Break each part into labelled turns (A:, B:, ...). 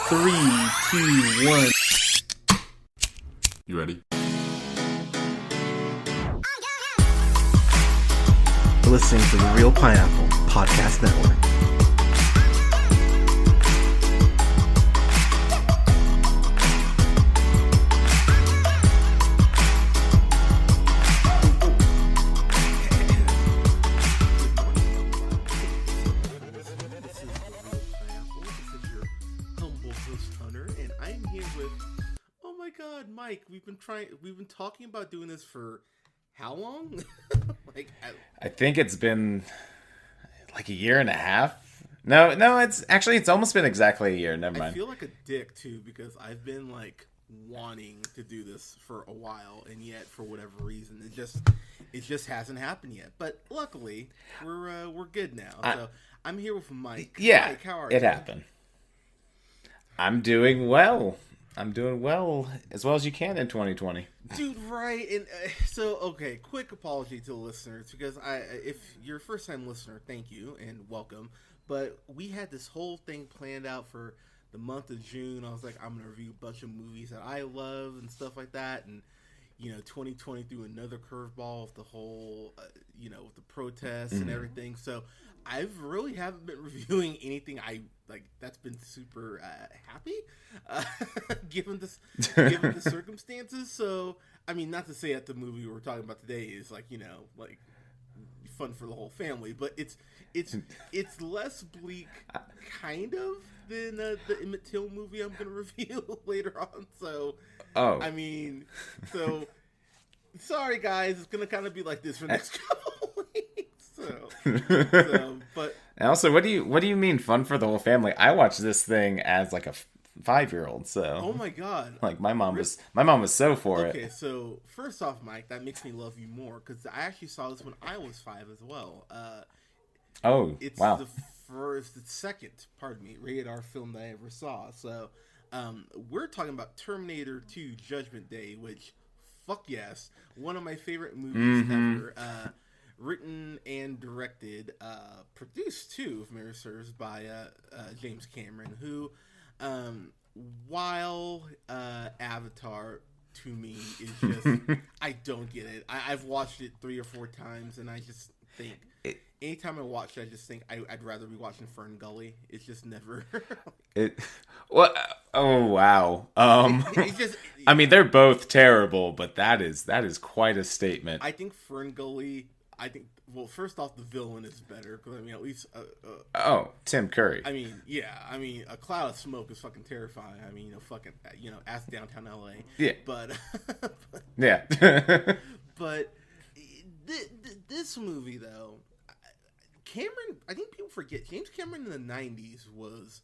A: Three, two, one.
B: You ready?
A: You're listening to the Real Pineapple Podcast Network.
C: Mike, we've been talking about doing this for how long?
B: I think it's been like a year and a half. No, it's almost been exactly a year. Never mind.
C: I feel like a dick too because I've been like wanting to do this for a while, and yet for whatever reason it just hasn't happened yet. But luckily, we're good now. So I'm here with Mike.
B: Yeah,
C: Mike, how are you?
B: It happened. I'm doing well. As well as you can in 2020.
C: Dude, right. And okay, quick apology to the listeners, because if you're a first-time listener, thank you and welcome. But we had this whole thing planned out for the month of June. I was like, I'm going to review a bunch of movies that I love and stuff like that. And, 2020 threw another curveball with the whole, with the protests and everything. So I really haven't been reviewing anything that's been super happy, given the circumstances. So, I mean, not to say that the movie we're talking about today is fun for the whole family, but it's less bleak, kind of, than the Emmett Till movie I'm going to review later on. So, sorry guys, it's going to kind of be like this for the next couple weeks. But
B: and also, what do you mean fun for the whole family? I watched this thing as like a 5-year-old. So
C: oh my god,
B: my mom was so for it.
C: Okay, so first off, Mike, that makes me love you more because I actually saw this when I was 5 as well. It's
B: wow.
C: the second rated R film that I ever saw. So we're talking about Terminator 2: Judgment Day, which fuck yes, one of my favorite movies ever. Written and directed, produced too, if memory serves, by James Cameron, who, while Avatar to me is just, I don't get it. I've watched it 3 or 4 times, and I just think, anytime I watch it, I just think I'd rather be watching Fern Gully. It's just never.
B: Oh wow.
C: It's just,
B: I mean, they're both terrible, but that is quite a statement.
C: I think Fern Gully. Well, first off, the villain is better because at least.
B: Tim Curry.
C: A cloud of smoke is fucking terrifying. Ask downtown LA.
B: Yeah.
C: But.
B: Yeah.
C: But this movie though, Cameron. I think people forget James Cameron in the '90s was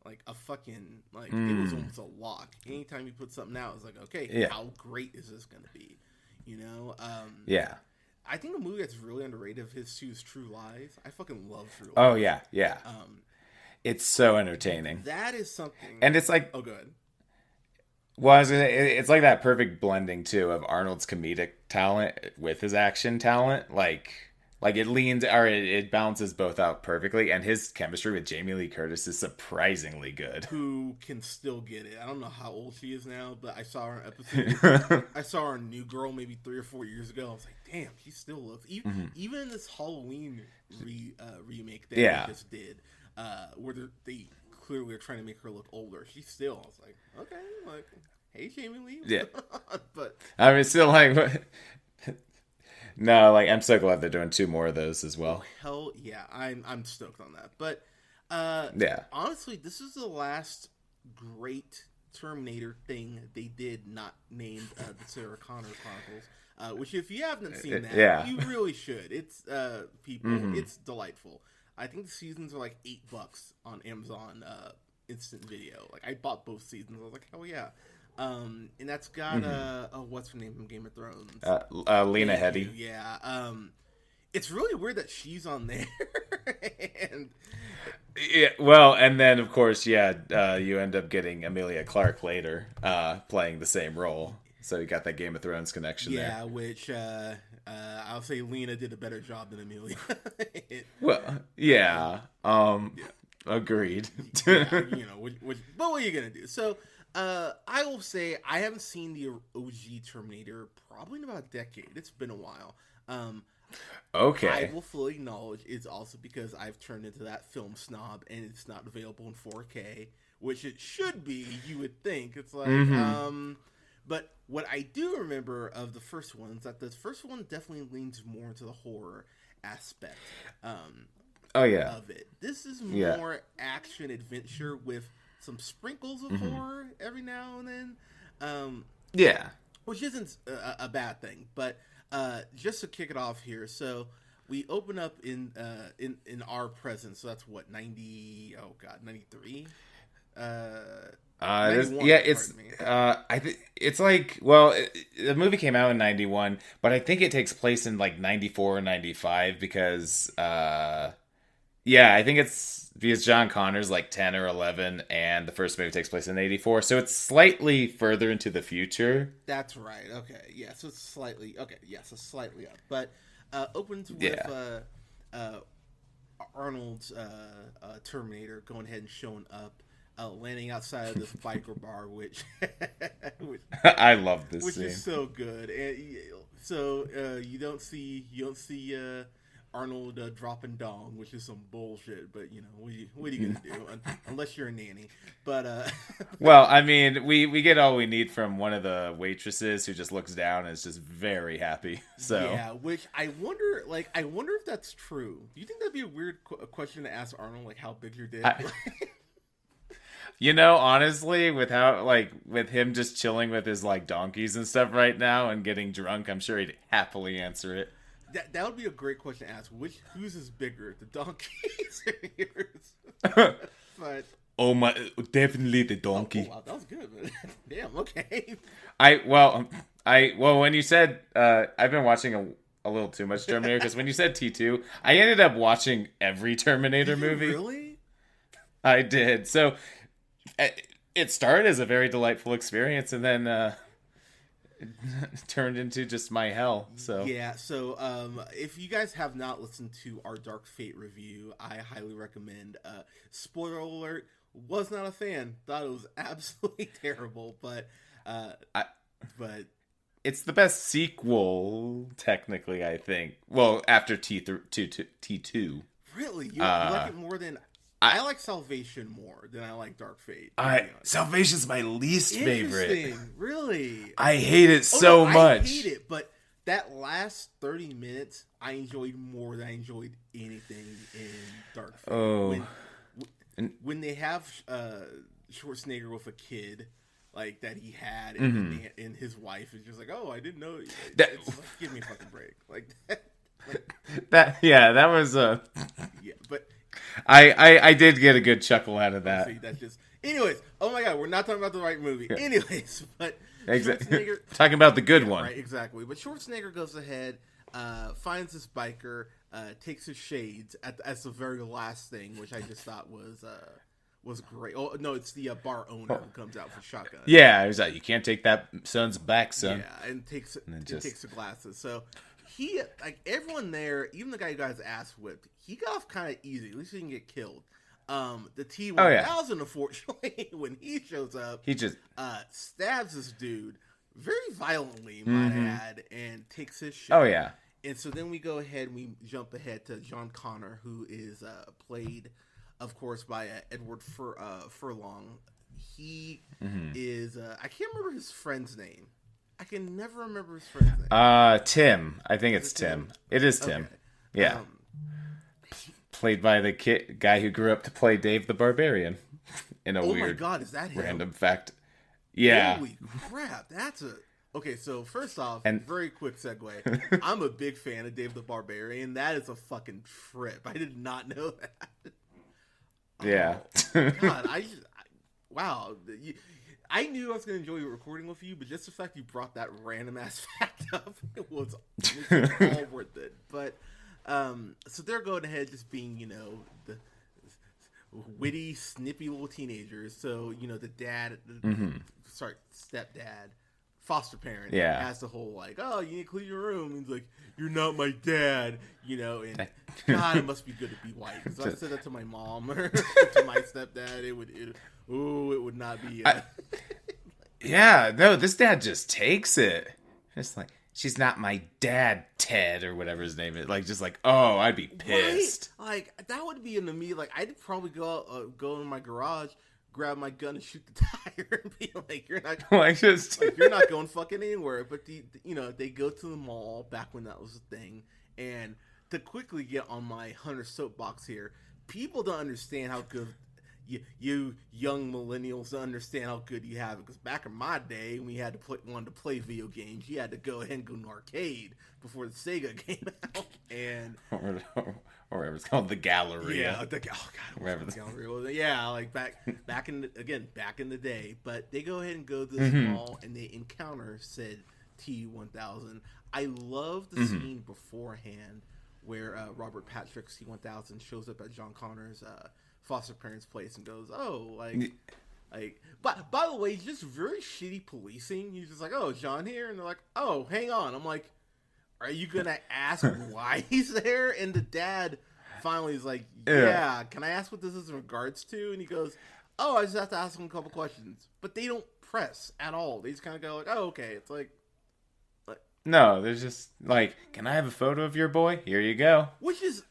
C: like a fucking it was almost a lock. Anytime you put something out, it's like, okay, how great is this going to be?
B: Yeah.
C: I think a movie that's really underrated of his too is True Lies. I fucking love True Lies.
B: Oh yeah. It's so entertaining.
C: That is something,
B: and it's like,
C: oh, good.
B: Well, I was gonna say, it's like that perfect blending too of Arnold's comedic talent with his action talent. Like it balances both out perfectly, and his chemistry with Jamie Lee Curtis is surprisingly good.
C: Who can still get it? I don't know how old she is now, but I saw her in episode. I saw her in New Girl maybe 3 or 4 years ago. I was like, damn, she still looks. Even in this Halloween remake they just did, where they clearly are trying to make her look older. She's still. I was like, okay, hey Jamie Lee.
B: Yeah,
C: but
B: I mean, still like. No, I'm so glad they're doing 2 more of those as well.
C: Oh, hell yeah, I'm stoked on that. But honestly, this is the last great Terminator thing they did not named the Sarah Connor Chronicles. Which, if you haven't seen that, you really should. It's it's delightful. I think the seasons are like $8 on Amazon Instant Video. I bought both seasons. I was like, hell yeah. And that's got what's her name from Game of Thrones?
B: Lena Headey.
C: Yeah. It's really weird that she's on there. And
B: yeah, well, and then of course, you end up getting Emilia Clarke later, playing the same role. So you got that Game of Thrones connection there.
C: Yeah, which I'll say Lena did a better job than Emilia.
B: Well, yeah. Agreed.
C: Yeah, but what are you gonna do? So, I will say I haven't seen the OG Terminator probably in about a decade. It's been a while.
B: Okay.
C: I will fully acknowledge it's also because I've turned into that film snob and it's not available in 4K, which it should be. You would think it's like, but what I do remember of the first one is that the first one definitely leans more into the horror aspect. Of it. This is more action adventure with some sprinkles of horror every now and then. Which isn't a bad thing, but just to kick it off here, so we open up in our present, so that's what 93.
B: I think it's like, well, the movie came out in 91, but I think it takes place in like 94 or 95 because I think it's because John Connor's like 10 or 11 and the first movie takes place in 84, so it's slightly further into the future.
C: That's right. Okay. Yeah, so it's slightly slightly up, but opens with Arnold's Terminator going ahead and showing up, landing outside of this biker bar, which
B: I love this scene.
C: Which is so good. And so you don't see Arnold dropping dong, which is some bullshit. But what are you gonna do? Unless you're a nanny. But
B: well, I mean, we get all we need from one of the waitresses who just looks down and is just very happy. So
C: yeah, which I wonder if that's true. Do you think that'd be a weird question to ask Arnold, like how big's your dick?
B: Honestly, with him just chilling with his like donkeys and stuff right now and getting drunk, I'm sure he'd happily answer it.
C: That would be a great question to ask. Whose is bigger, the donkeys or yours? But
B: definitely the donkey.
C: Oh, wow, that was good, man. Damn. Okay.
B: When you said I've been watching a little too much Terminator because when you said T2, I ended up watching every Terminator movie.
C: Really?
B: I did. So it started as a very delightful experience, and then it turned into just my hell. So
C: yeah. So if you guys have not listened to our Dark Fate review, I highly recommend. Spoiler alert: was not a fan. Thought it was absolutely terrible, but
B: it's the best sequel, technically. I think. Well, after T2.
C: Really, you like it more than. I like Salvation more than I like Dark Fate.
B: Salvation's my least favorite.
C: Really?
B: I hate it so much.
C: I hate it, but that last 30 minutes I enjoyed more than I enjoyed anything in Dark Fate.
B: Oh.
C: When they have Schwarzenegger with a kid like that he had and his wife is just like, oh, I didn't know. Give me a fucking break. Like that.
B: That was
C: yeah, but
B: I did get a good chuckle out of that.
C: Anyways, oh my god, we're not talking about the right movie. Yeah. Anyways, but
B: exactly. Talking about the good one.
C: Right, exactly. But Schwarzenegger goes ahead, finds this biker, takes his shades as the very last thing, which I just thought was great. Oh no, it's the bar owner who comes out for shotgun.
B: Yeah, it was like, you can't take that son's back, son.
C: Yeah, and takes the glasses. So he, like everyone there, even the guy who got his ass whipped, he got off kind of easy. At least he didn't get killed. The T-1000, unfortunately, when he shows up,
B: he just
C: stabs this dude very violently, might add, and takes his shit.
B: Oh yeah.
C: And so then we go ahead and we jump ahead to John Connor, who is played, of course, by Edward Furlong. He is I can't remember his friend's name. I can never remember his friend's name.
B: Tim. I think it's Tim. It is Tim. Okay. Yeah. Played by the guy who grew up to play Dave the Barbarian. In a weird,
C: my god, is that him?
B: Random fact. Yeah.
C: Holy crap, that's a... Okay, so first off, very quick segue. I'm a big fan of Dave the Barbarian. That is a fucking trip. I did not know that.
B: Yeah.
C: Oh, God, wow. I knew I was going to enjoy recording with you, but just the fact you brought that random ass fact up was all worth it. But so they're going ahead just being, the witty, snippy little teenagers. So, the dad, stepdad foster parent has the whole like, oh, you need to clean your room. He's like, you're not my dad, you know. And God, it must be good to be white. Because I said that to my mom or to my stepdad, it would not be.
B: Yeah, no, this dad just takes it. Just like, she's not my dad, Ted, or whatever his name is. Like, just like, oh, I'd be pissed.
C: Right? Like, that would be into me. Like, I'd probably go in my garage, grab my gun, and shoot the tire, and be like, you're not, you're not going fucking anywhere. But they go to the mall back when that was a thing. And to quickly get on my Hunter soapbox here, people don't understand how good. You young millennials don't understand how good you have it, because back in my day, when you wanted to play video games, you had to go ahead and go to an arcade before the Sega came out, and
B: or whatever it's called, the Galleria.
C: Yeah, wherever the Galleria was. Yeah, like back in the day. But they go ahead and go to this mall, and they encounter said T-1000. I love the scene beforehand where Robert Patrick's T-1000 shows up at John Connor's foster parents' place and goes, oh, like, but by the way, just very shitty policing. He's just like, oh, is John here? And they're like, oh, hang on. I'm like, are you gonna ask why he's there? And the dad finally is like, yeah, can I ask what this is in regards to? And he goes, oh, I just have to ask him a couple questions. But they don't press at all. They just kind of go like, oh, okay. It's like,
B: no, they're just like, can I have a photo of your boy? Here you go.
C: Which is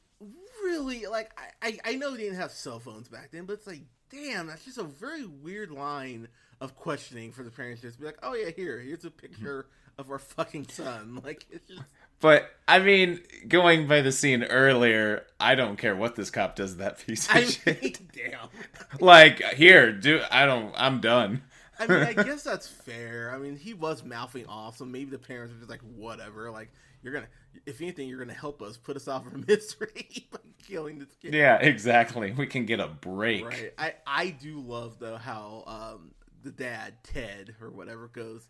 C: really, like, I know they didn't have cell phones back then, but it's like, damn, that's just a very weird line of questioning for the parents to just be like, oh yeah, here's a picture of our fucking son. Like, it's just...
B: But, I mean, going by the scene earlier, I don't care what this cop does to that piece of shit.
C: Damn.
B: Like, here, I'm done.
C: I mean, I guess that's fair. I mean, he was mouthing off, so maybe the parents were just like, whatever, like, if anything, you're gonna help us, put us out of our misery by killing this kid.
B: Yeah, exactly. We can get a break.
C: Right. I do love, though, how the dad, Ted, or whatever, goes,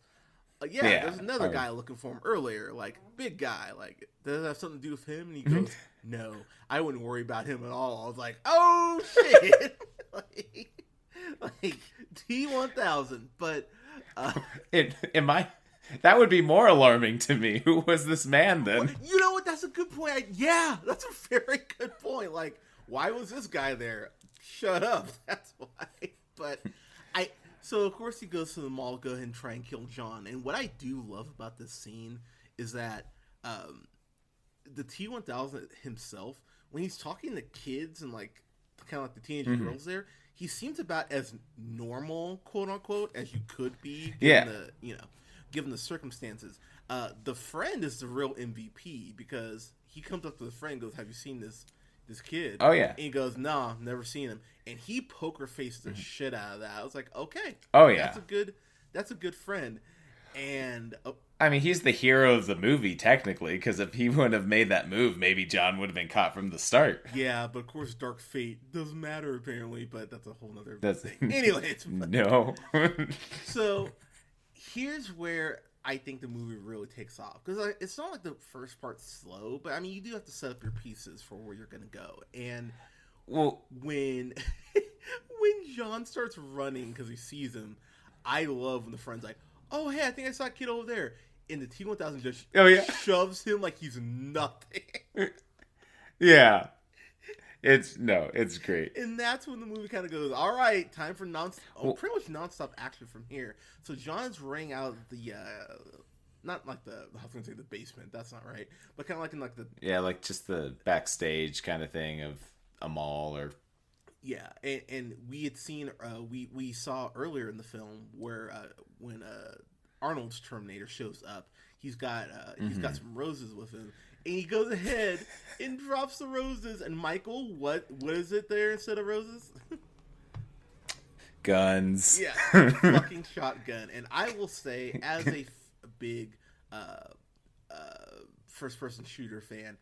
C: there's another guy looking for him earlier, like, big guy, like, does it have something to do with him? And he goes, no, I wouldn't worry about him at all. I was like, oh, shit! like T-1000, but...
B: That would be more alarming to me. Who was this man then?
C: You know what? That's a good point. That's a very good point. Like, why was this guy there? Shut up. That's why. But so of course he goes to the mall, go ahead and try and kill John. And what I do love about this scene is that the T-1000 himself, when he's talking to kids and like kind of like the teenage girls there, he seems about as normal, quote unquote, as you could be. Given the circumstances. The friend is the real MVP, because he comes up to the friend and goes, have you seen this kid?
B: Oh, yeah.
C: And he goes, nah, never seen him. And he poker faced the shit out of that. I was like, okay.
B: Oh, yeah.
C: That's a good friend. And...
B: I mean, he's the hero of the movie, technically, because if he wouldn't have made that move, maybe John would have been caught from the start.
C: Yeah, but of course, Dark Fate doesn't matter, apparently, but that's a whole other thing. Anyway, it's...
B: No.
C: So... Here's where I think the movie really takes off, because it's not like the first part's slow, but I mean, you do have to set up your pieces for where you're gonna go. And when John starts running because he sees him, I love when the friend's like, "Oh hey, I think I saw a kid over there," and the T-1000 just shoves him like he's nothing.
B: Yeah. It's great.
C: And that's when the movie kind of goes, all right, time for pretty much nonstop action from here. So John's running out of the, not like I was going to say the basement, that's not right, but kind of like in like the...
B: Yeah, like just the backstage kind of thing of a mall or...
C: Yeah, and we had seen, we saw earlier in the film where when Arnold's Terminator shows up, he's got some roses with him. And he goes ahead and drops the roses. And Michael, what is it there instead of roses?
B: Guns.
C: Yeah, fucking shotgun. And I will say, as a big first-person shooter fan,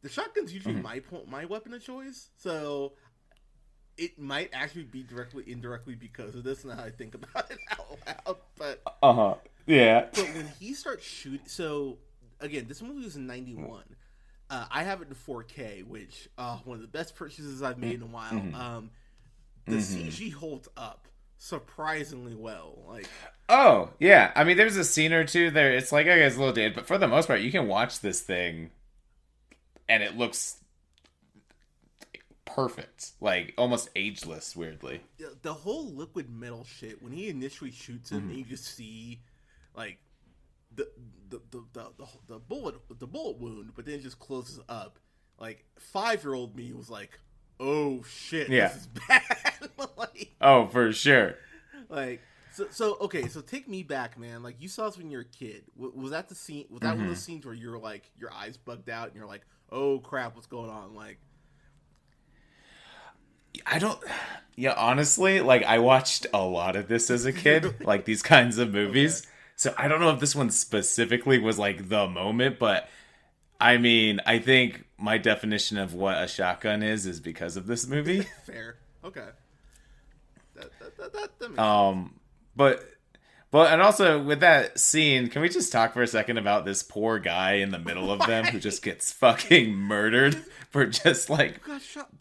C: the shotgun's usually my weapon of choice. So it might actually be indirectly because of this. Now I think about it out loud, but
B: yeah.
C: But when he starts shooting, so. Again, this movie was in 91. I have it in 4K, which one of the best purchases I've made in a while. The CG holds up surprisingly well. Like,
B: oh yeah, I mean, there's a scene or two there. It's like, okay, it's a little dated, but for the most part, you can watch this thing, and it looks perfect, like almost ageless. Weirdly,
C: the whole liquid metal shit, when he initially shoots him, and you just see like the bullet wound, but then it just closes up. Like 5-year-old me was like, "Oh shit, this is bad." Like,
B: oh, for sure.
C: Like, so okay, so take me back, man. Like, you saw this when you were a kid. Was that the scene? Was that one of those scenes where you're like, your eyes bugged out and you're like, "Oh crap, what's going on?" Like,
B: Yeah, honestly, like, I watched a lot of this as a kid, like these kinds of movies. Okay. So I don't know if this one specifically was like the moment, but I mean, I think my definition of what a shotgun is because of this movie.
C: Fair. Okay. That makes
B: sense. But and also with that scene, can we just talk for a second about this poor guy in the middle of them who just gets fucking murdered for just like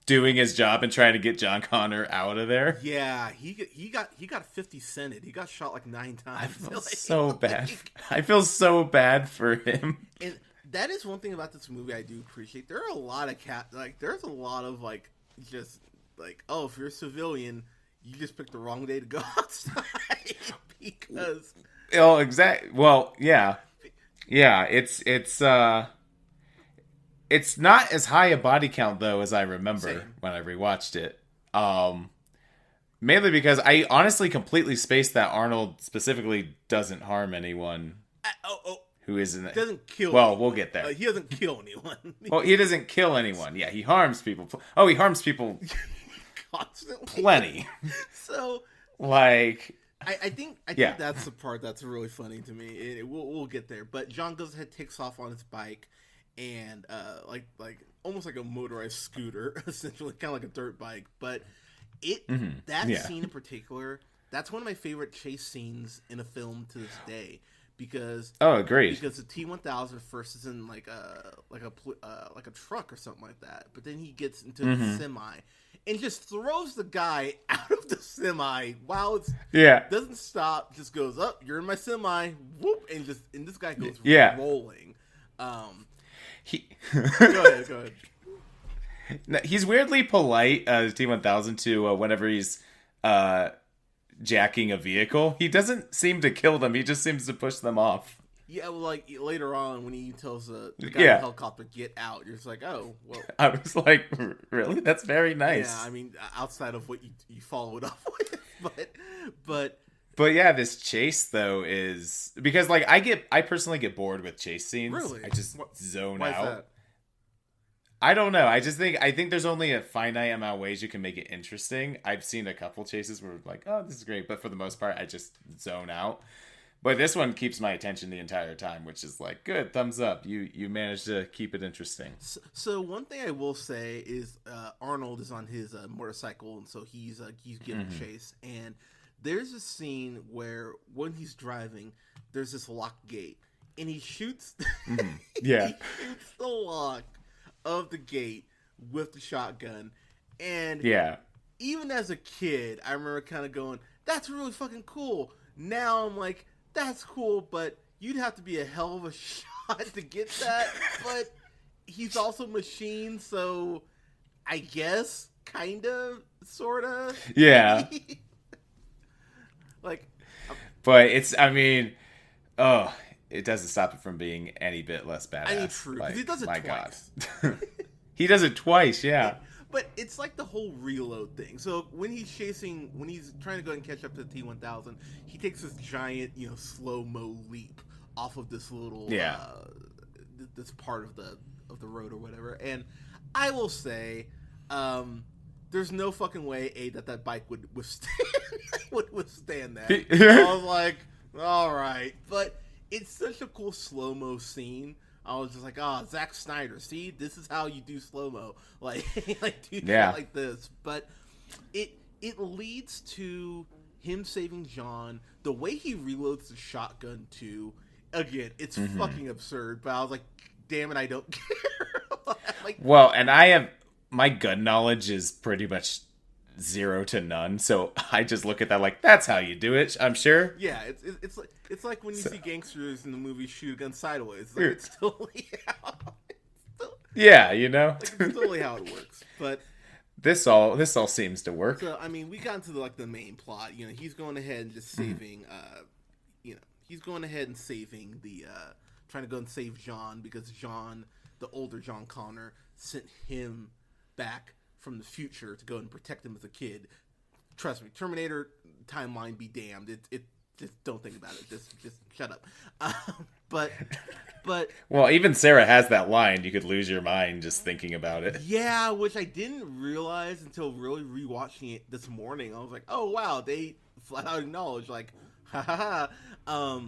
B: doing his job and trying to get John Connor out of there?
C: Yeah, he got 50 cented. He got shot like 9 times.
B: I feel so bad. I feel so bad for him.
C: And that is one thing about this movie I do appreciate. There are a lot of there's a lot of like, just like, oh, if you're a civilian, you just picked the wrong day to go outside because.
B: Oh, exactly. Well, yeah. It's not as high a body count though as I remember when I rewatched it. Mainly because I honestly completely spaced that Arnold specifically doesn't harm anyone. Who isn't?
C: Doesn't kill.
B: Well,
C: anyone.
B: We'll get there.
C: He doesn't kill anyone.
B: Well, he doesn't kill anyone. Yeah, he harms people. Oh, he harms people
C: constantly.
B: Plenty.
C: So,
B: like,
C: I think that's the part that's really funny to me. We'll get there. But John goes ahead, takes off on his bike, and like almost like a motorized scooter, essentially, kind of like a dirt bike. But scene in particular, that's one of my favorite chase scenes in a film to this day. Because
B: agreed.
C: Because the T-1000 first is in like a truck or something like that, but then he gets into the semi and just throws the guy out of the semi while it's doesn't stop, just goes up. You're in my semi, whoop, and this guy goes rolling. Go ahead.
B: No, he's weirdly polite, T-1000, to whenever he's jacking a vehicle. He doesn't seem to kill them. He just seems to push them off. Yeah,
C: well, like later on when he tells the guy in the helicopter get out, you're just like, oh, well.
B: I was like, really? That's very nice.
C: Yeah, I mean, outside of what you follow it up with,
B: but yeah, this chase though is because like I personally get bored with chase scenes.
C: Really,
B: I just zone
C: why
B: out.
C: Is that?
B: I don't know. I think there's only a finite amount of ways you can make it interesting. I've seen a couple chases where like, oh, this is great, but for the most part, I just zone out. But this one keeps my attention the entire time, which is like, good, thumbs up. You managed to keep it interesting.
C: So one thing I will say is Arnold is on his motorcycle, and so he's getting chased. And there's a scene where when he's driving, there's this locked gate, and he shoots.
B: Yeah,
C: he shoots the lock of the gate with the shotgun, and even as a kid, I remember kind of going, "That's really fucking cool." Now I'm like, "That's cool," but you'd have to be a hell of a shot to get that. But he's also machine, so I guess kind of, sort of, like.
B: But it's, I mean, it doesn't stop it from being any bit less badass.
C: I mean, true, because he does it twice.
B: God. He does it twice, yeah.
C: But it's like the whole reload thing. So when he's trying to go and catch up to the T-1000, he takes this giant, slow-mo leap off of this little, this part of the road or whatever. And I will say, there's no fucking way that bike would withstand that. I was like, all right, but it's such a cool slow-mo scene. I was just like, Zack Snyder, see, this is how you do slow-mo. Like do that like this. But it leads to him saving John. The way he reloads the shotgun, too, again, it's fucking absurd. But I was like, damn it, I don't care.
B: Well, and my gun knowledge is pretty much 0 to none. So I just look at that like, that's how you do it, I'm sure.
C: Yeah, it's like when you see gangsters in the movie shoot a gun sideways. Like, it's totally how.
B: Yeah, you know,
C: Like, it's totally how it works. But
B: this all seems to work.
C: so I mean, we got into the main plot. You know, he's going ahead and just saving. He's going ahead and saving the trying to go and save John because John, the older John Connor, sent him back from the future to go and protect him as a kid. Trust me, Terminator timeline be damned. It just don't think about it. Just shut up. But
B: Well, even Sarah has that line. You could lose your mind just thinking about it.
C: yeah, which I didn't realize until really rewatching it this morning. I was like, oh wow, they flat out acknowledge like, ha ha ha.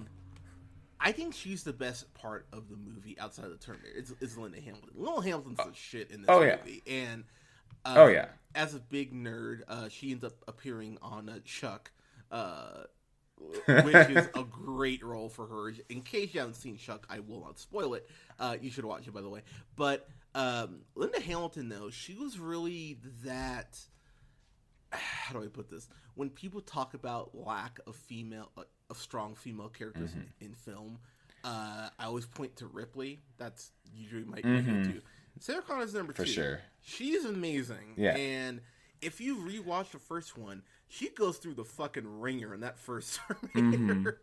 C: I think she's the best part of the movie outside of the Terminator. It's Linda Hamilton. Linda Hamilton's the shit in this movie, and as a big nerd, she ends up appearing on Chuck. Which is a great role for her. In case you haven't seen Chuck, I will not spoil it. You should watch it, by the way. But Linda Hamilton, though, she was really that. How do I put this? When people talk about lack of strong female characters in film, I always point to Ripley. That's usually my go-to. Sarah Connor's number 2.
B: For sure.
C: She's amazing.
B: Yeah.
C: And if you rewatch the first one, she goes through the fucking ringer in that first Terminator.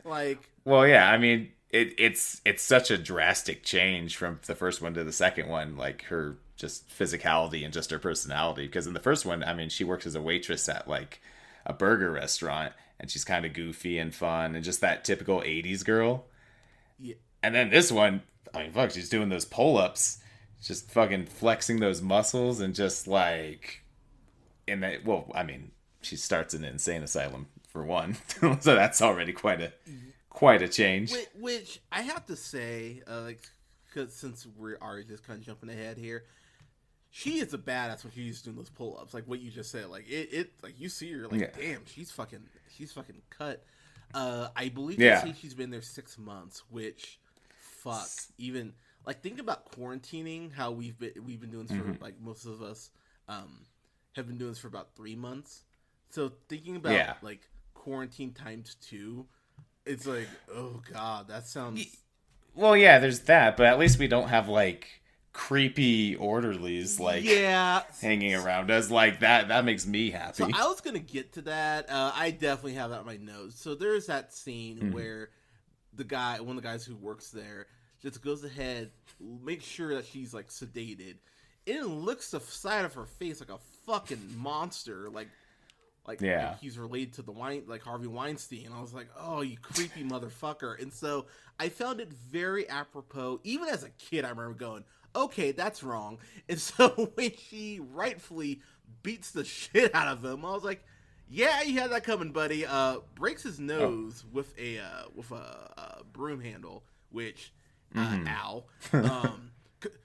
C: Like,
B: well, yeah, I mean, it's such a drastic change from the first one to the second one, like her just physicality and just her personality. Because in the first one, I mean, she works as a waitress at like a burger restaurant, and she's kind of goofy and fun and just that typical 80s girl.
C: yeah.
B: And then this one, I mean, fuck, she's doing those pull-ups, just fucking flexing those muscles and just like, well, I mean, she starts in an insane asylum for one, so that's already quite a change.
C: Which I have to say, because since we are just kind of jumping ahead here, she is a badass when she's doing those pull-ups, like what you just said. Like it like you see her, like damn, she's fucking cut. I believe they say she's been there 6 months, which fuck, even like think about quarantining. How we've been doing this for like most of us have been doing this for about 3 months. So thinking about like quarantine times 2, it's like, oh god, that sounds.
B: Well, yeah, there's that, but at least we don't have like creepy orderlies like hanging around us like that. That makes me happy.
C: So I was gonna get to that. I definitely have that on my notes. So there's that scene where one of the guys who works there, just goes ahead, makes sure that she's like sedated, and it looks the side of her face like a fucking monster, like he's related to the Harvey Weinstein. I was like, oh, you creepy motherfucker. And so I found it very apropos. Even as a kid, I remember going, okay, that's wrong. And so when she rightfully beats the shit out of him, I was like, yeah, you had that coming, buddy. Breaks his nose with a broom handle, which ow.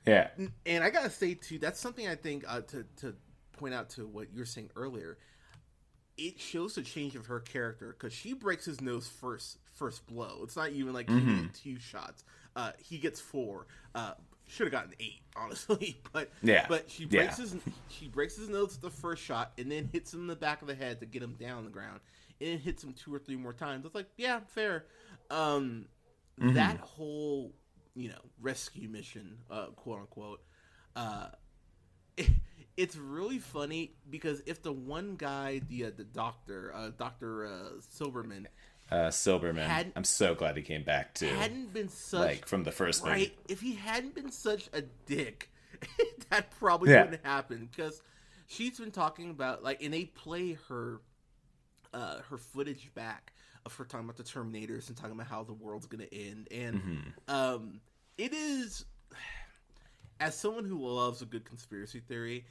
B: Yeah.
C: And I gotta say too, that's something I think to point out to what you're saying earlier. It shows the change of her character because she breaks his nose first blow. It's not even like he get 2 shots. He gets 4. Should have gotten 8, honestly. But she breaks his nose with the first shot and then hits him in the back of the head to get him down on the ground. And then hits him 2 or 3 more times. It's like, yeah, fair. That whole rescue mission, quote unquote. It's really funny because if the one guy, the doctor, Dr. Silberman.
B: I'm so glad he came back too.
C: Hadn't been such
B: like from the first movie.
C: If he hadn't been such a dick, that probably wouldn't happen because she's been talking about and they play her footage back of her talking about the Terminators and talking about how the world's gonna end, and it is, as someone who loves a good conspiracy theory.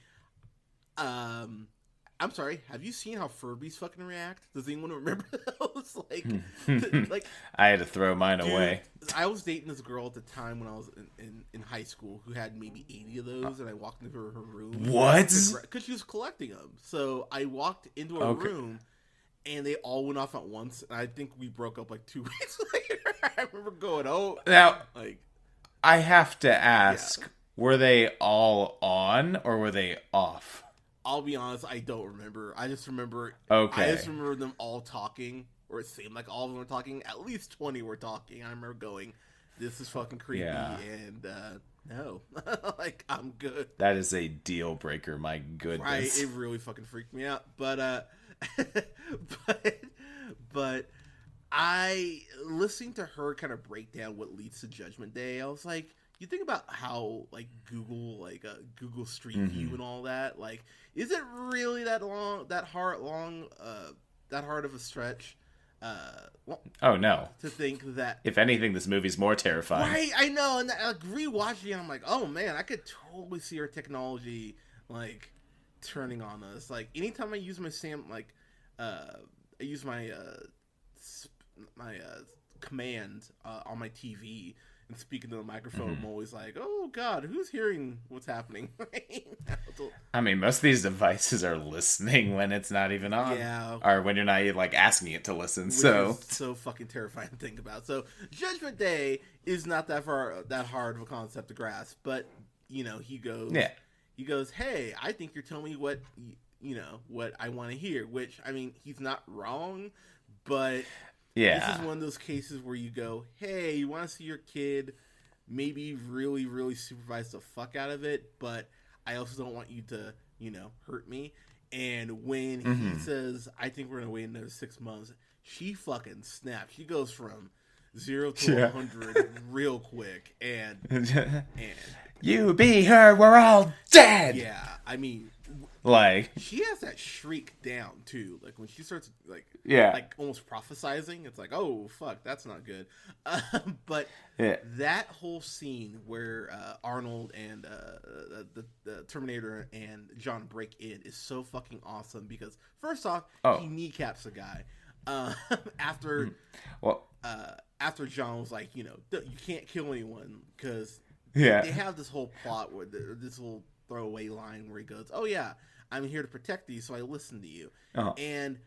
C: I'm sorry. Have you seen how Furbies fucking react? Does anyone remember those? Like,
B: I had to throw mine away.
C: I was dating this girl at the time when I was in high school who had maybe 80 of those, and I walked into her room.
B: What?
C: Because she was collecting them. So I walked into her room, and they all went off at once. And I think we broke up like 2 weeks later. I remember going,
B: now I have to ask. Yeah. Were they all on or were they off?
C: I'll be honest, I don't remember. I just remember them all talking, or it seemed like all of them were talking. At least 20 were talking. I remember going, "This is fucking creepy," and no, like I'm good.
B: That is a deal breaker. My goodness,
C: right? It really fucking freaked me out. But but I listening to her kind of break down what leads to Judgment Day. I was like, you think about how like Google Street View and all that. Like, is it really that hard of a stretch?
B: Oh no!
C: To think that,
B: if anything, this movie's more terrifying.
C: Right, I know. And like rewatching it, I'm like, oh man, I could totally see our technology like turning on us. Like anytime I use my I use my command on my TV and speaking to the microphone, I'm always like, oh god, who's hearing what's happening?
B: I mean, most of these devices are listening when it's not even on.
C: Yeah.
B: Or when you're not like asking it to listen.
C: Which
B: so
C: is so fucking terrifying to think about. So Judgment Day is not that hard of a concept to grasp, but you know, he goes, hey, I think you're telling me what what I want to hear, which I mean, he's not wrong, but this is one of those cases where you go, hey, you want to see your kid maybe really, really supervise the fuck out of it, but I also don't want you to, hurt me. And when he says, I think we're going to wait another 6 months, she fucking snaps. She goes from 0 to 100 real quick. And
B: you be her, we're all dead.
C: Yeah, I mean,
B: like
C: she has that shriek down too. Like when she starts like almost prophesizing, it's like, oh fuck, that's not good. But that whole scene where Arnold and the Terminator and John break in is so fucking awesome because first off, he kneecaps a guy after John was like, you can't kill anyone because they have this whole plot where this little throwaway line where he goes, oh yeah, I'm here to protect you, so I listen to you. And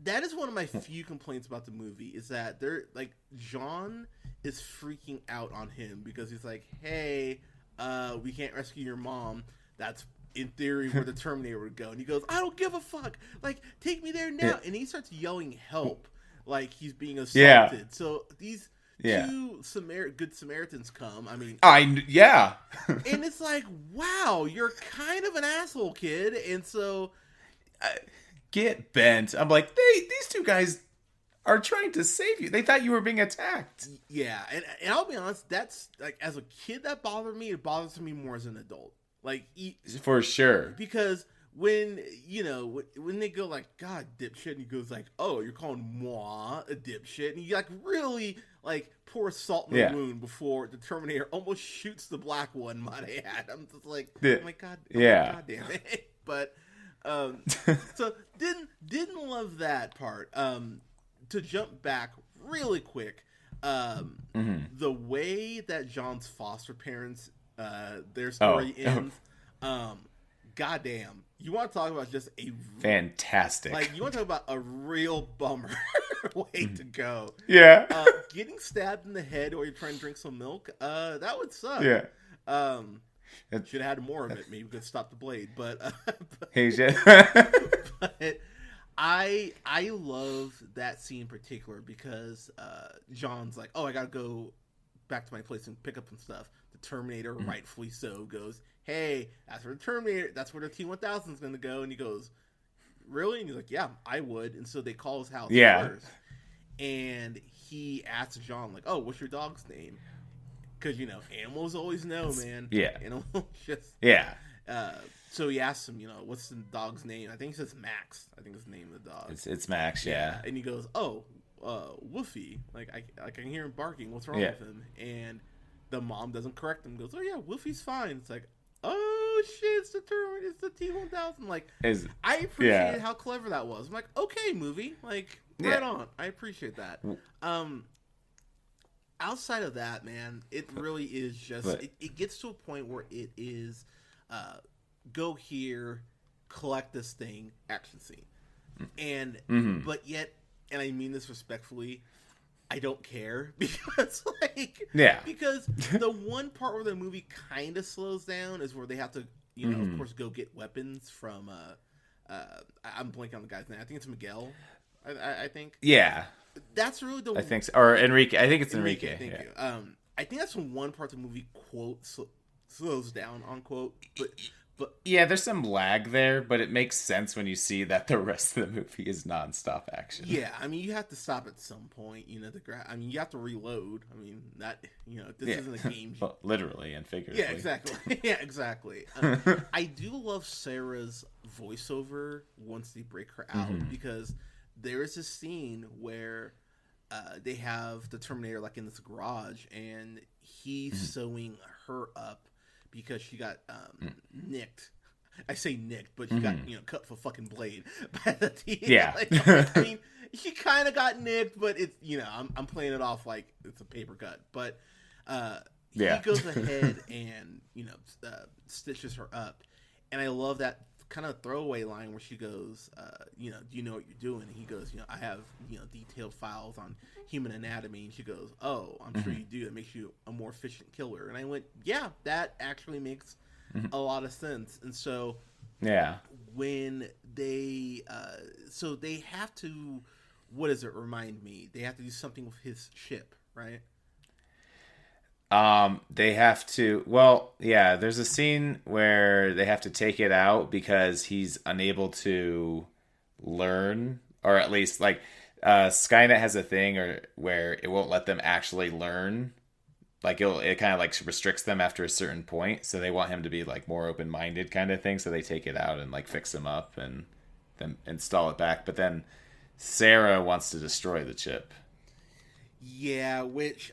C: that is one of my few complaints about the movie is that John is freaking out on him because he's like, hey, we can't rescue your mom. That's in theory where the Terminator would go. And he goes, I don't give a fuck. Like, take me there now. And he starts yelling help like he's being assaulted. So these two Good Samaritans come. I mean, and it's like, wow, you're kind of an asshole, kid. And so,
B: get bent. I'm like, these two guys are trying to save you. They thought you were being attacked.
C: Yeah, and I'll be honest, that's like as a kid that bothered me. It bothers me more as an adult. Like,
B: for sure,
C: because when they go like, God, dipshit, and he goes like, oh, you're calling moi a dipshit, and you like really like pour salt in the wound before the Terminator almost shoots the black one. Might I add? I'm just like, oh my god, god damn it. But so didn't love that part. To jump back really quick, the way that John's foster parents their story ends, goddamn. You want to talk about just a
B: fantastic,
C: like you want to talk about a real bummer way to go.
B: Yeah,
C: getting stabbed in the head while you're trying to drink some milk. That would suck.
B: Yeah.
C: Should have had more of it. Maybe we could stop the blade. But but I love that scene in particular because John's like, oh, I gotta go back to my place and pick up some stuff. The Terminator, rightfully so, goes, hey, that's where the Terminator, that's where the T-1000 is going to go. And he goes, really? And he's like, yeah, I would. And so they call his house first. And he asks John, like, oh, what's your dog's name? Because, animals always know, man.
B: Yeah.
C: Animals just...
B: Yeah.
C: So he asks him, what's the dog's name? I think he says Max. I think is the name of the dog.
B: It's Max, yeah.
C: And he goes, oh, Woofy. Like, I can hear him barking. What's wrong with him? And the mom doesn't correct him. Goes, oh, yeah, Woofy's fine. It's like, oh, shit, it's the T-1000. Like, I appreciated how clever that was. I'm like, okay, movie. Like, right on. I appreciate that. Outside of that, man, it really is just... It gets to a point where it is... go here, collect this thing, action scene. And, but yet, and I mean this respectfully, I don't care because because the one part where the movie kind of slows down is where they have to of course, go get weapons from. I'm blanking on the guy's name. I think it's Miguel. I think.
B: Yeah.
C: That's really the.
B: I think so. Or Enrique. I think it's Enrique.
C: Thank you. I think that's when one part of the movie slows down on quote, but
B: yeah, there's some lag there, but it makes sense when you see that the rest of the movie is nonstop action.
C: Yeah, I mean, you have to stop at some point. You have to reload. I mean, this isn't a game.
B: Well, literally and figuratively.
C: Yeah, exactly. Yeah, exactly. I do love Sarah's voiceover once they break her out because there is a scene where they have the Terminator like in this garage and he's sewing her up because she got nicked. I say nicked, but she got cut for fucking blade by the team.
B: Yeah,
C: I mean, she kind of got nicked, but it's I'm playing it off like it's a paper cut. But he goes ahead and stitches her up, and I love that kind of throwaway line where she goes, do you know what you're doing? And he goes, I have detailed files on human anatomy. And she goes, oh, I'm sure you do. It makes you a more efficient killer. And I went, yeah, that actually makes a lot of sense. And so when they so they have to, what does it remind me? They have to do something with his chip, right?
B: They have to, well, yeah, there's a scene where they have to take it out because he's unable to learn, or at least like, Skynet has a thing where it won't let them actually learn. Like it kind of like restricts them after a certain point. So they want him to be like more open-minded kind of thing. So they take it out and like fix him up and then install it back. But then Sarah wants to destroy the chip.
C: Yeah, which,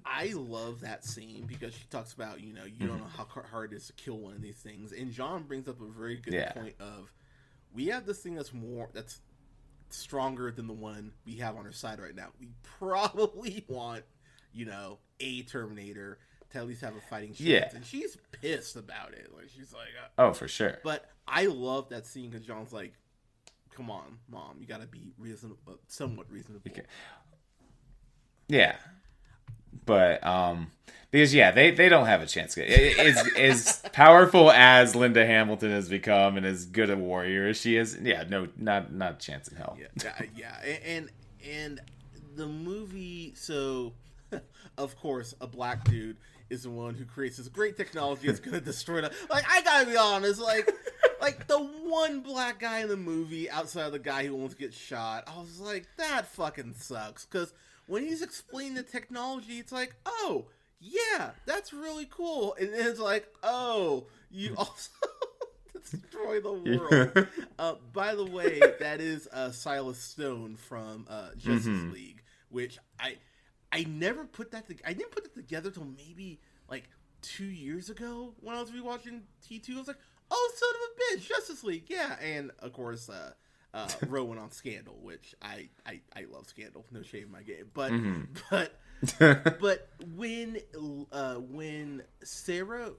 C: I love that scene because she talks about, you don't know how hard it is to kill one of these things. And John brings up a very good point of, we have this thing that's stronger than the one we have on our side right now. We probably want, a Terminator to at least have a fighting chance.
B: Yeah.
C: And she's pissed about it. Like, she's like...
B: oh, for sure.
C: But I love that scene because John's like, come on, Mom, you gotta be somewhat reasonable. Okay.
B: Yeah. But because they don't have a chance. As powerful as Linda Hamilton has become and as good a warrior as she is, not a chance in hell.
C: Yeah. And the movie, so of course a black dude is the one who creates this great technology that's gonna destroy the. Like, I gotta be honest, like the one black guy in the movie outside of the guy who almost gets shot, I was like, that fucking sucks because. When he's explaining the technology, it's like, oh, yeah, that's really cool. And then it's like, oh, you also destroy the world. By the way, that is Silas Stone from Justice League, which I never put that I didn't put it together till maybe like 2 years ago when I was rewatching T2. I was like, oh, son of a bitch, Justice League, yeah. And of course, Rowan on Scandal, which I love Scandal, no shame in my game, but when Sarah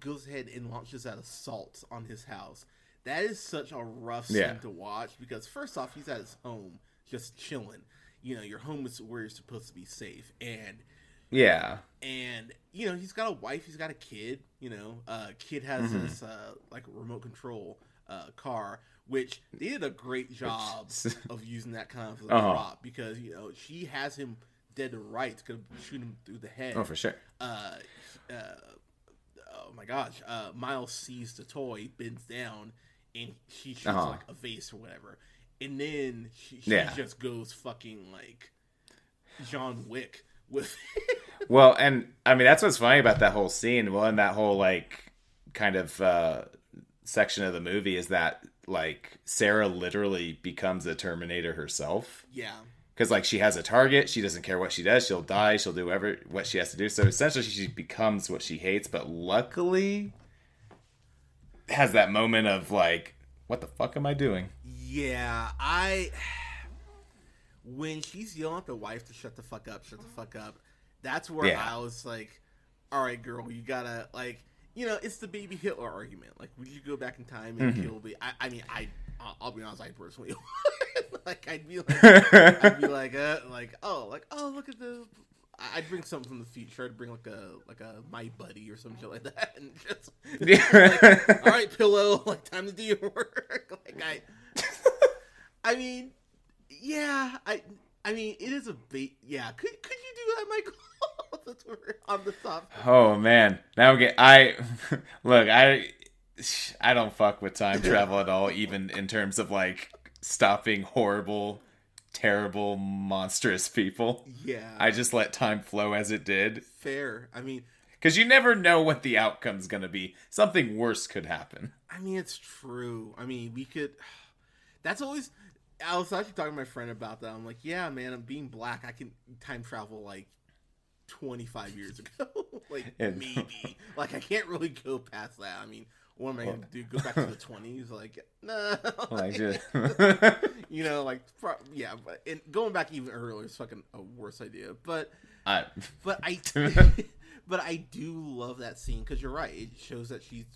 C: goes ahead and launches that assault on his house, that is such a rough scene to watch because first off, he's at his home just chilling. Your home is where you're supposed to be safe, and he's got a wife, he's got a kid. Kid has this like remote control car. Which they did a great job of using that kind of prop because she has him dead to rights, could shoot him through the head.
B: Oh, for sure.
C: Oh my gosh! Miles sees the toy, bends down, and she shoots like a vase or whatever, and then she just goes fucking like John Wick with.
B: Well, and I mean that's what's funny about that whole scene. Well, and that whole like kind of section of the movie is that. Like, Sarah literally becomes a Terminator herself. Yeah. Because, like, she has a target. She doesn't care what she does. She'll die. She'll do what she has to do. So, essentially, she becomes what she hates. But luckily, has that moment of, like, what the fuck am I doing?
C: Yeah, when she's yelling at the wife to shut the fuck up, that's where I was like, all right, girl, you gotta, like... it's the baby Hitler argument. Like, would you go back in time and kill the? I'll be honest. I personally, like, I'd be like, oh, look at the. I'd bring something from the future. I'd bring like a my buddy or some shit like that, and just like, all right, pillow, like time to do your work. Like I mean, yeah, I mean, it is a bait. Yeah, could you do that, Michael? Since we're on the top.
B: Oh man, now look, I don't fuck with time travel at all, even in terms of like stopping horrible, terrible, monstrous people.
C: Yeah,
B: I just let time flow as it did.
C: Fair. I mean,
B: because you never know what the outcome's gonna be. Something worse could happen.
C: I mean, it's true. I mean, we could. That's always. I was actually talking to my friend about that. I'm like, yeah, man, I'm being black. I can time travel like 25 years ago. Like, maybe. Like, I can't really go past that. I mean, what am I going to do? Go back to the 20s? Like, nah. Like, you know, like, yeah. And going back even earlier is fucking a worse idea. But I do love that scene because you're right. It shows that she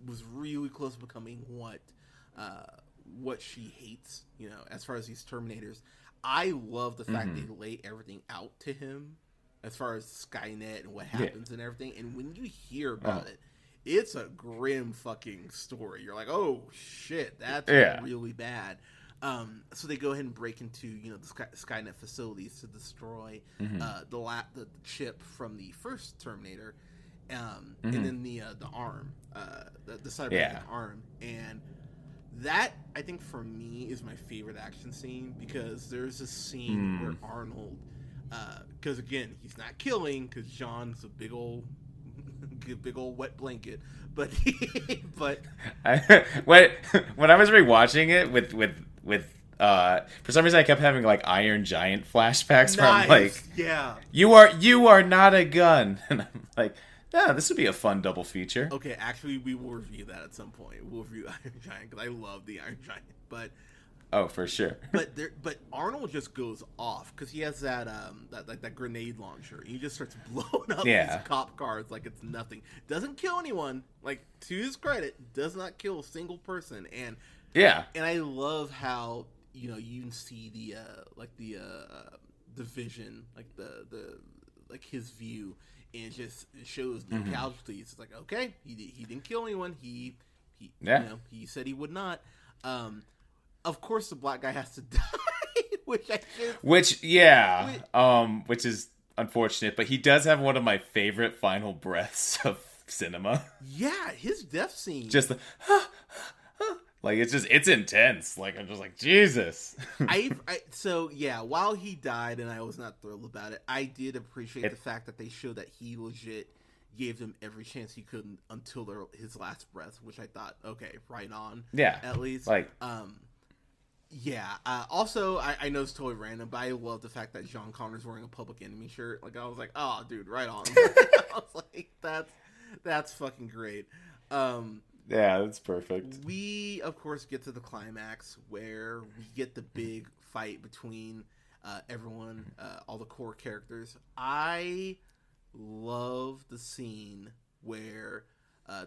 C: was really close to becoming what she hates, you know, as far as these Terminators. I love the fact they lay everything out to him as far as Skynet and what happens and everything. And when you hear about it, it's a grim fucking story. You're like, oh shit, that's really bad. So they go ahead and break into, you know, the Skynet facilities to destroy the chip from the first Terminator, and then the arm, the cybernetic arm. And that, I think, for me, is my favorite action scene because there's a scene where Arnold, because again, he's not killing because John's a big old wet blanket, but
B: when I was rewatching it with for some reason I kept having like Iron Giant flashbacks where I'm like, you are not a gun, and I'm like, yeah, this would be a fun double feature.
C: Okay, actually, we will review that at some point. We'll review Iron Giant because I love the Iron Giant, but
B: oh, for sure.
C: But Arnold just goes off because he has that grenade launcher. And he just starts blowing up these cop cars like it's nothing. Doesn't kill anyone. Like, to his credit, does not kill a single person. And I love how, you know, you can see the vision, like the like his view, and it just shows no casualties. It's like, okay, he didn't kill anyone. He you know, he said he would not. Of course, the black guy has to die, which is unfortunate. But he does have one of my favorite final breaths of cinema. Yeah, his death scene.
B: Just like it's intense. Like, I'm just like, Jesus.
C: While he died, and I was not thrilled about it, I did appreciate the fact that they showed that he legit gave them every chance he could until his last breath, which I thought, okay, right on. Yeah, at least like. Also, I know it's totally random, but I love the fact that John Connor's wearing a Public Enemy shirt. Like, I was like, oh, dude, right on. I was like, that's fucking great.
B: Yeah, that's perfect.
C: We, of course, get to the climax where we get the big fight between everyone, all the core characters. I love the scene where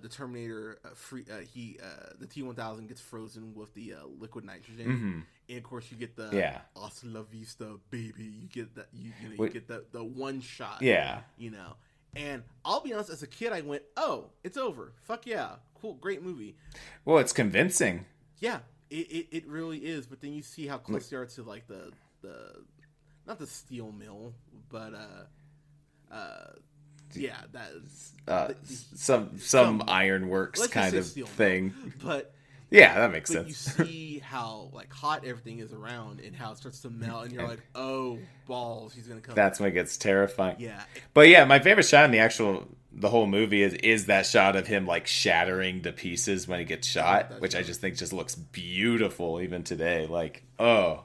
C: the Terminator, the T-1000 gets frozen with the liquid nitrogen, and of course you get the "Hasta la vista, baby." You get that, you get the one shot, you know. And I'll be honest, as a kid, I went, "Oh, it's over. Fuck yeah, cool, great movie."
B: Well, it's convincing.
C: Yeah, it really is. But then you see how close they are to like the not the steel mill, but that is
B: some ironworks kind of thing.
C: But
B: yeah, that makes sense.
C: You see how like hot everything is around and how it starts to melt, and you're like, oh balls, he's gonna come.
B: That's when it gets terrifying.
C: Yeah.
B: But yeah, my favorite shot in the whole movie is that shot of him like shattering to pieces when he gets shot, which I just think just looks beautiful even today. Like, oh.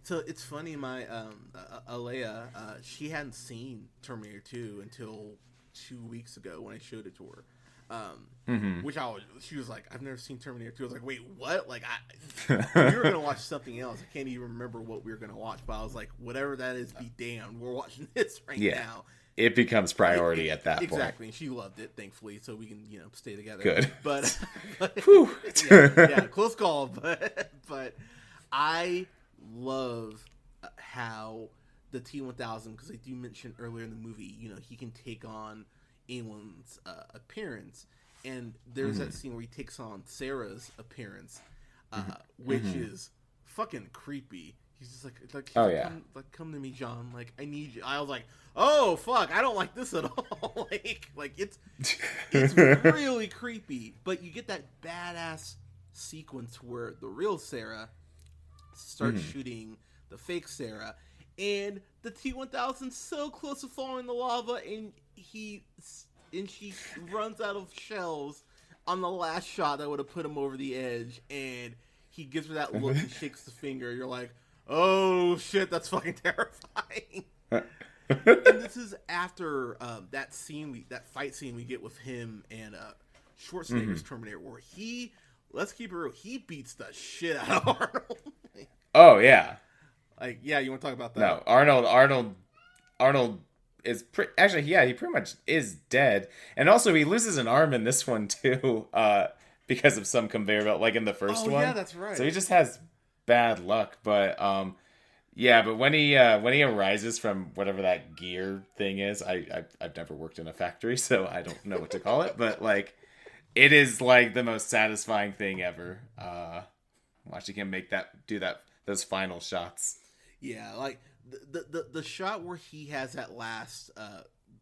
C: So it's funny, my Alea, she hadn't seen Terminator 2 until 2 weeks ago when I showed it to her. She was like, I've never seen Terminator 2. I was like, wait, what? Like, we were going to watch something else. I can't even remember what we were going to watch, but I was like, whatever that is, be damned. We're watching this now.
B: It becomes priority at that point.
C: Exactly. And she loved it, thankfully, so we can, you know, stay together.
B: Good.
C: But
B: Whew.
C: Close call. But I love how the T-1000, because they do mention earlier in the movie, he can take on anyone's appearance, and there's that scene where he takes on Sarah's appearance, which is fucking creepy. He's just like
B: oh yeah,
C: come to me, John. Like, I need you. I was like, oh fuck, I don't like this at all. like it's really creepy. But you get that badass sequence where the real Sarah starts shooting the fake Sarah, and the T-1000's so close to falling in the lava, and she runs out of shells on the last shot that would have put him over the edge, and he gives her that look and shakes the finger. You're like, oh shit, that's fucking terrifying. And this is after that fight scene we get with him and Schwarzenegger's Terminator, where let's keep it real, he beats the shit out of Arnold.
B: Oh yeah.
C: Like, yeah, you want to talk about that?
B: No, Arnold is actually, yeah, he pretty much is dead, and also he loses an arm in this one too, because of some conveyor belt, like in the first one.
C: Yeah, that's right.
B: So he just has bad luck, but yeah, but when he arises from whatever that gear thing is, I've never worked in a factory, so I don't know what to call it, but like, it is like the most satisfying thing ever. Watching him do those final shots.
C: Yeah, like the shot where he has that last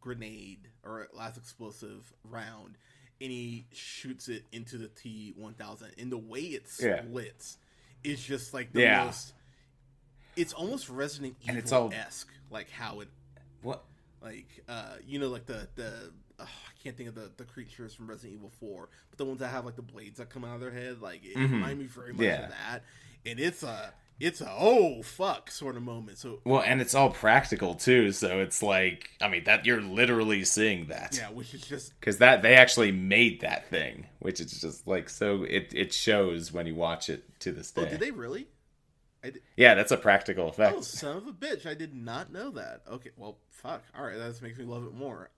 C: grenade or last explosive round, and he shoots it into the T-1000, and the way it splits is just like the most. It's almost Resident Evil-esque, like how it.
B: What?
C: Like like the I can't think of the creatures from Resident Evil 4, but the ones that have like the blades that come out of their head, like it reminds me very much of that, and it's a oh fuck sort of moment. So
B: well, and it's all practical too, so it's like, I mean, that you're literally seeing that.
C: Yeah, which is just
B: because that they actually made that thing, which is just like, so it shows when you watch it to this day.
C: Oh, did they really?
B: Yeah, that's a practical effect.
C: Oh, son of a bitch! I did not know that. Okay, well, fuck. All right, that just makes me love it more.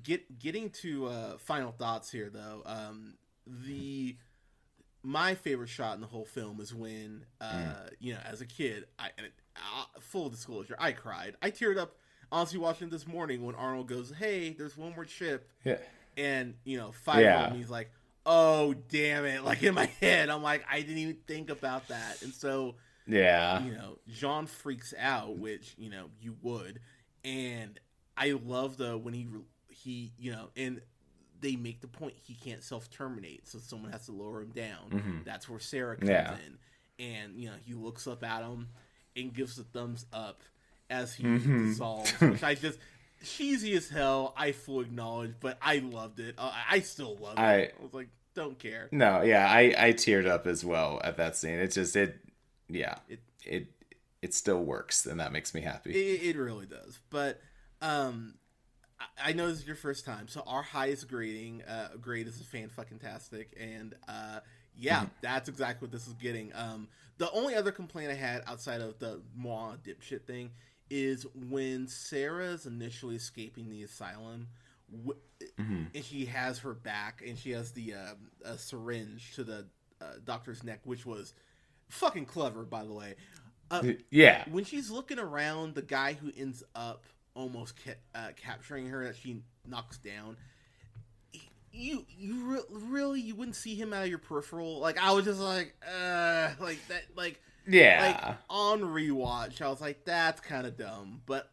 C: Getting to final thoughts here, though. My favorite shot in the whole film is when, as a kid, full disclosure, I cried. I teared up, honestly, watching this morning when Arnold goes, "Hey, there's one more chip."
B: Yeah.
C: And, 5 of them, he's like, oh, damn it. Like, in my head, I'm like, I didn't even think about that. And so, John freaks out, which, you would. And I love when he and they make the point he can't self-terminate, so someone has to lower him down.
B: Mm-hmm.
C: That's where Sarah comes in. And, he looks up at him and gives the thumbs up as he dissolves, which I just... cheesy as hell, I fully acknowledge, but I loved it. I still love it. I was like, don't care.
B: No, yeah, I teared up as well at that scene. It's just, it still works, and that makes me happy.
C: It really does. But I know this is your first time, so our highest grade is a fan-fucking-tastic, and that's exactly what this is getting. The only other complaint I had outside of the Moana dipshit thing is when Sarah's initially escaping the asylum, and she has her back, and she has the syringe to the doctor's neck, which was fucking clever, by the way. When she's looking around, the guy who ends up almost capturing her, that she knocks down, you really you wouldn't see him out of your peripheral. Like, I was just like like that, like. Yeah. Like, on rewatch, I was like, that's kind of dumb. But,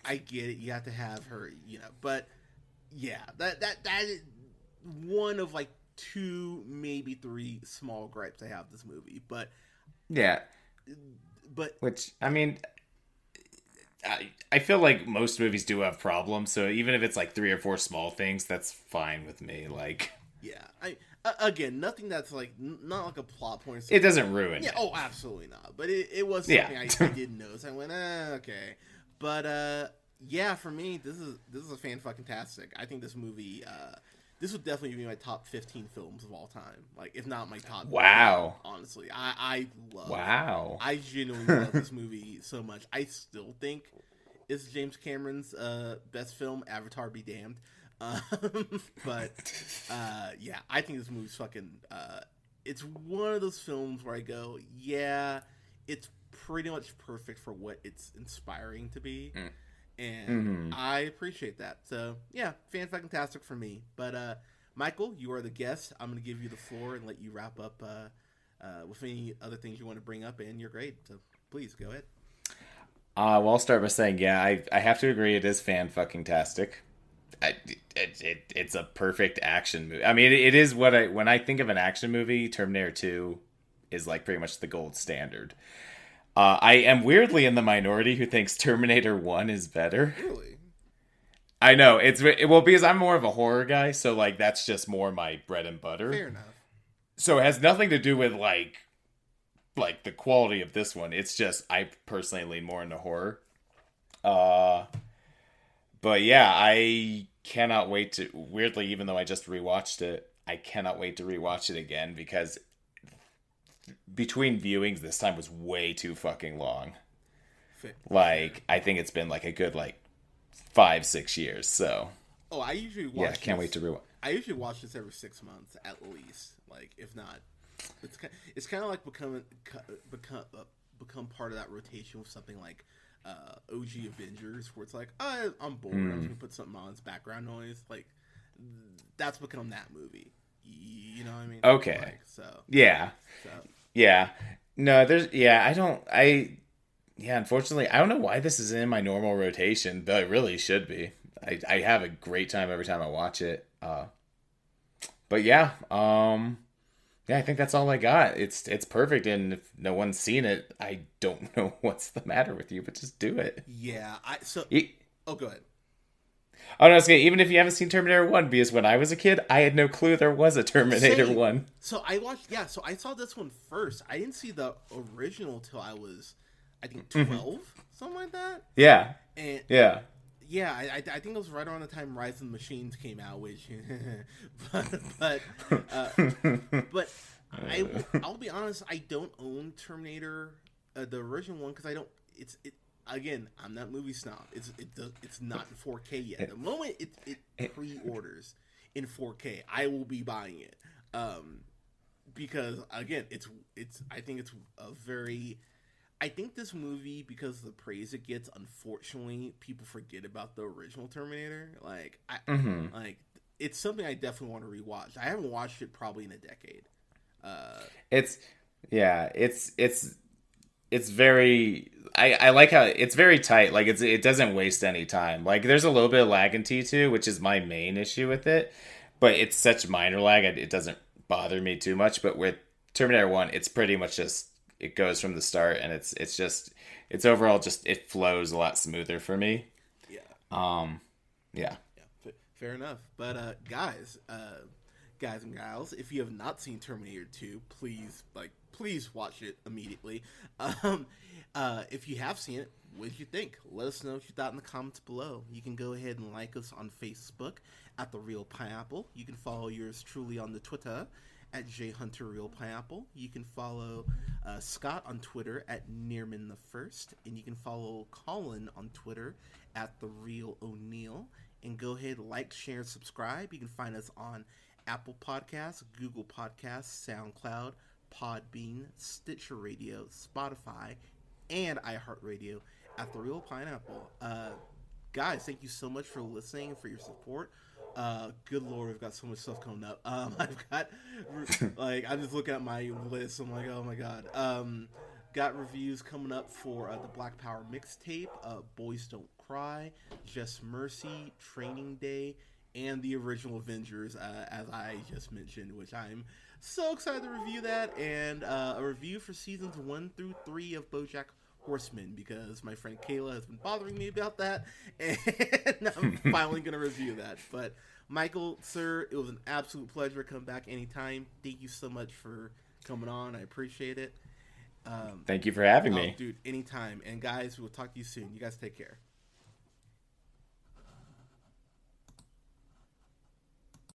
C: I get it. You have to have her, But, yeah, that is one of, like, 2, maybe 3 small gripes I have with this movie. But...
B: yeah.
C: But... which,
B: I mean... I feel like most movies do have problems, so even if it's, like, 3 or 4 small things, that's fine with me. Like...
C: yeah, again, nothing that's like not like a plot point.
B: It doesn't ruin.
C: Yeah, oh, absolutely not. But it was something I didn't notice. I went, okay. But for me, this is a fan-fucking-tastic. I think this movie, this would definitely be my top 15 films of all time. Like, if not my top.
B: Wow.
C: 15, honestly, I love.
B: Wow.
C: I genuinely love this movie so much. I still think it's James Cameron's best film. Avatar be damned. But I think this movie's fucking it's one of those films where I go, yeah, it's pretty much perfect for what it's inspiring to be. And
B: Mm-hmm.
C: I appreciate that. So yeah, fantastic for me. But Michael, you are the guest. I'm going to give you the floor and let you wrap up with any other things you want to bring up in your grade. So please go ahead.
B: Well, I'll start by saying, yeah, I have to agree. It is fan-fucking-tastic. It's a perfect action movie. I mean, it is when I think of an action movie, Terminator 2 is like pretty much the gold standard. I am weirdly in the minority who thinks Terminator 1 is better.
C: Really?
B: I know well because I'm more of a horror guy, so like that's just more my bread and butter.
C: Fair enough.
B: So it has nothing to do with like the quality of this one. It's just I personally lean more into horror. But yeah, I cannot wait to weirdly, even though I just rewatched it, I cannot wait to rewatch it again because between viewings this time was way too fucking long. Like I think it's been like a good like 5-6 years. So
C: I usually watch.
B: Yeah, can't wait to rewatch.
C: I usually watch this every 6 months at least. Like if not, it's kind of like become part of that rotation with something like OG Avengers, where it's like I'm bored. I'm just gonna put something on as background noise. Like that's become that movie. You know what I mean?
B: Okay.
C: Like, so
B: yeah.
C: So.
B: Yeah. No, unfortunately, I don't know why this is in my normal rotation, but it really should be. I have a great time every time I watch it. But yeah, I think that's all I got. It's perfect, and if no one's seen it, I don't know what's the matter with you, but just do it.
C: Yeah, go ahead.
B: Oh no, it's okay. Even if you haven't seen Terminator 1, because when I was a kid, I had no clue there was a Terminator 1.
C: So I saw this one first. I didn't see the original till I was, I think, 12, something like that.
B: Yeah.
C: And
B: yeah.
C: Yeah, I think it was right around the time Rise of the Machines came out, which, but I'll be honest, I don't own Terminator, the original one, because I don't. Again, I'm not movie snob. It's not in 4K yet. The moment it pre-orders in 4K, I will be buying it, because again, I think this movie, because of the praise it gets, unfortunately, people forget about the original Terminator. Like, it's something I definitely want to rewatch. I haven't watched it probably in a decade.
B: It's very. I like how it's very tight. Like it doesn't waste any time. Like there's a little bit of lag in T2, which is my main issue with it, but it's such minor lag, it doesn't bother me too much. But with Terminator 1, it's pretty much just. It goes from the start, and it's overall just it flows a lot smoother for me. Yeah.
C: Fair enough. But guys and gals, if you have not seen Terminator 2, please watch it immediately. If you have seen it, what did you think? Let us know what you thought in the comments below. You can go ahead and like us on Facebook at The Real Pineapple. You can follow yours truly on the Twitter at JHunterRealPineapple. You can follow Scott on Twitter at NearmanTheFirst, and you can follow Colin on Twitter at TheRealO'Neill. And go ahead, like, share, and subscribe. You can find us on Apple Podcasts, Google Podcasts, SoundCloud, Podbean, Stitcher Radio, Spotify, and iHeartRadio at The Real Pineapple. Guys, thank you so much for listening and for your support. Good Lord, we've got so much stuff coming up. I've got, I'm just looking at my list. I'm like, oh my God. Got reviews coming up for the Black Power mixtape, Boys Don't Cry, Just Mercy, Training Day, and the original Avengers, as I just mentioned, which I'm so excited to review that, and a review for seasons 1 through 3 of BoJack Horseman, because my friend Kayla has been bothering me about that, and I'm finally going to review that. But Michael, sir, it was an absolute pleasure. Come back anytime. Thank you so much for coming on. I appreciate it.
B: Thank you for having me.
C: Dude, anytime. And guys, we'll talk to you soon. You guys take care.